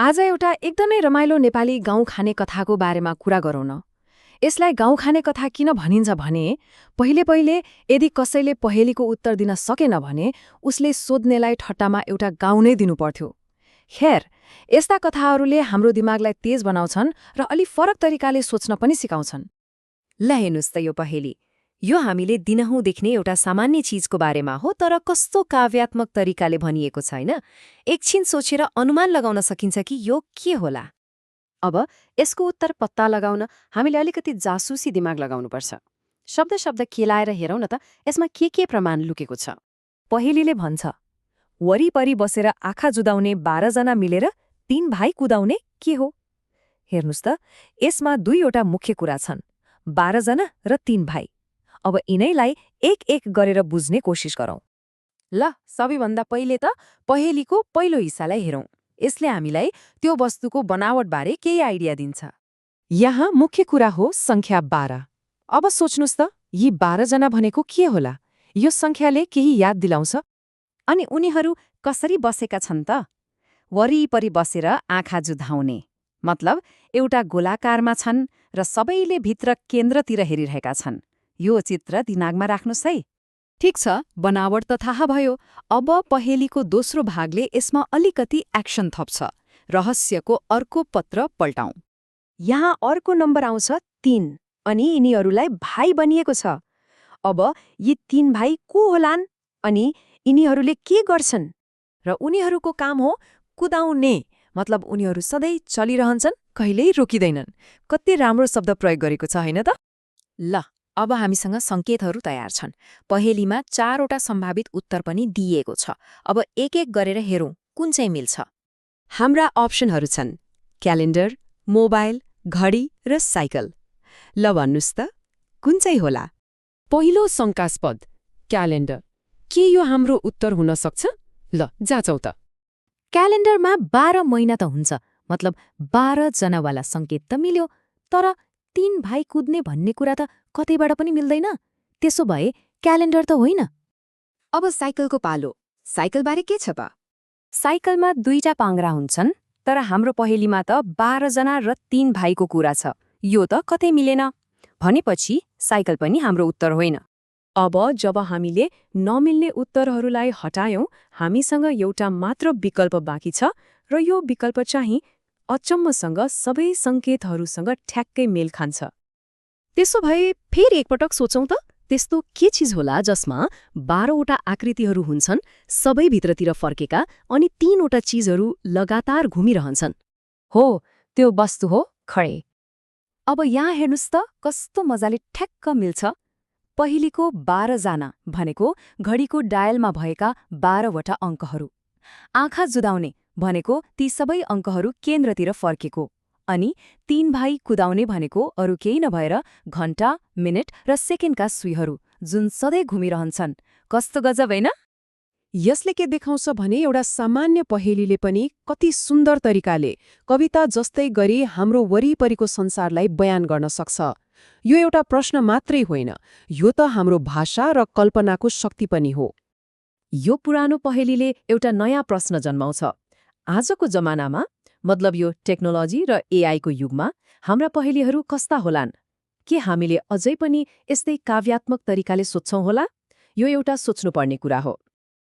आज एउटा एकदमै रमाइलो नेपाली गाउँ खाने कथाको बारेमा कुरा गरौँ न। यसलाई गाउँ खाने कथा किन भनिन्छ भने पहिले यदि कसैले पहेलीको उत्तर दिन सकेन भने उसले सोध्नेलाई ठट्टामा एउटा गाउँ नै दिनुपर्थ्यो। खैर, यस्ता कथाहरूले हाम्रो दिमागलाई तेज बनाउँछन् र अलि फरक तरिकाले सोच्न पनि सिकाउँछन्। ल हेर्नुस् त यो पहेली। यो हामीले दिनहुँ देख्ने एउटा सामान्य चीजको बारेमा हो, तर कस्तो काव्यात्मक तरिकाले भनिएको छ हैन। एकछिन सोचेर अनुमान लगाउन सकिन्छ कि यो के होला। अब यसको उत्तर पत्ता लगाउन हामीले अलिकति जासुसी दिमाग लगाउनुपर्छ। शब्द केलाएर हेरौँ न त यसमा के प्रमाण लुकेको छ। पहेलीले भन्छ, वरिपरि बसेर आँखा जुदाउने 12 जना मिलेर 3 भाइ कुदाउने के हो? हेर्नुस् त, यसमा दुईवटा मुख्य कुरा छन्, 12 जना र 3 भाइ। अब यिनैलाई एक गरेर बुझ्ने कोसिस गरौँ। ल, सबैभन्दा पहिले त पहेलीको पहिलो हिस्सालाई हेरौँ। यसले हामीलाई त्यो वस्तुको बनावटबारे केही आइडिया दिन्छ। यहाँ मुख्य कुरा हो संख्या 12। अब सोच्नुस् त, यी 12 जना भनेको के होला? यो संख्याले केही याद दिलाउँछ? अनि उनीहरू कसरी बसेका छन् त? वरिपरि बसेर आँखा जुधाउने मतलब एउटा गोलाकारमा छन् र सबैले भित्र केन्द्रतिर हेरिरहेका छन्। यो चित्र दिमागमा राख्नुस् है। ठिक छ, बनावट त थाहा भयो। अब पहेलीको दोस्रो भागले यसमा अलिकति एक्सन थप्छ। रहस्यको अर्को पत्र पल्टाउँ। यहाँ अर्को नम्बर आउँछ 3 अनि यिनीहरूलाई भाइ बनिएको छ। अब यी 3 भाइ को होलान् अनि यिनीहरूले के गर्छन्? र उनीहरूको काम हो कुदाउने, मतलब उनीहरू सधैँ चलिरहन्छन्, कहिल्यै रोकिँदैनन्। कति राम्रो शब्द प्रयोग गरेको छ हैन त? ल, अब हामीसँग सङ्केतहरू तयार छन्। पहेलीमा 4 वटा सम्भावित उत्तर पनि दिइएको छ। अब एक गरेर हेरौँ कुन चाहिँ मिल्छ। हाम्रा अप्सनहरू छन् क्यालेन्डर, मोबाइल, घडी र साइकल। ल भन्नुस् त, कुन चाहिँ होला? पहिलो शङ्कास्पद क्यालेन्डर। के यो हाम्रो उत्तर हुन सक्छ? ल जाँचौँ त। क्यालेन्डरमा 12 महिना त हुन्छ, मतलब 12 जनावाला सङ्केत त मिल्यो, तर 3 भाइ कुद्ने भन्ने कुरा त कतैबाट पनि मिल्दैन। त्यसो भए क्यालेन्डर त होइन। अब साइकलको पालो। साइकलबारे के छ त? साइकलमा 2टा पाङ्ग्रा हुन्छन्, तर हाम्रो पहेलीमा त 12 जना र 3 भाइको कुरा छ। यो त कतै मिलेन। भनेपछि साइकल पनि हाम्रो उत्तर होइन। अब जब हामीले नमिल्ने उत्तरहरूलाई हटायौं, हामीसँग एउटा मात्र विकल्प बाँकी छ र यो विकल्प चाहिँ अचम्मसँग सबै सङ्केतहरूसँग ठ्याक्कै मेल खान्छ। त्यसो भए फेरि एकपटक सोचौँ त, त्यस्तो के चिज होला जसमा 12 वटा आकृतिहरू हुन्छन्, सबै भित्रतिर फर्केका, अनि 3 वटा चिजहरू लगातार घुमिरहन्छन्? हो, त्यो वस्तु हो खडे। अब यहाँ हेर्नुस् त, कस्तो मजाले ठ्याक्क मिल्छ। पहिलेको 12 जना भनेको घडीको डायलमा भएका 12 वटा अङ्कहरू। आँखा जुदाउने भनेको ती सबै अङ्कहरू केन्द्रतिर फर्केको। अनि 3 भाइ कुदाउने भनेको अरू केही नभएर घण्टा, मिनेट र सेकेन्डका सुईहरू, जुन सधैँ घुमिरहन्छन्। कस्तो गजब होइन? यसले के देखाउँछ भने एउटा सामान्य पहेलीले पनि कति सुन्दर तरिकाले कविता जस्तै गरी हाम्रो वरिपरिको संसारलाई बयान गर्न सक्छ। यो एउटा प्रश्न मात्रै होइन, यो त हाम्रो भाषा र कल्पनाको शक्ति पनि हो। यो पुरानो पहेलीले एउटा नयाँ प्रश्न जन्माउँछ। आजको जमानामा, मतलब यो टेक्नोलोजी र एआईको युगमा, हाम्रा पहेलीहरू कस्ता होलान्? के हामीले अझै पनि यस्तै काव्यात्मक तरिकाले सोध्छौँ होला? यो एउटा सोच्नुपर्ने कुरा हो।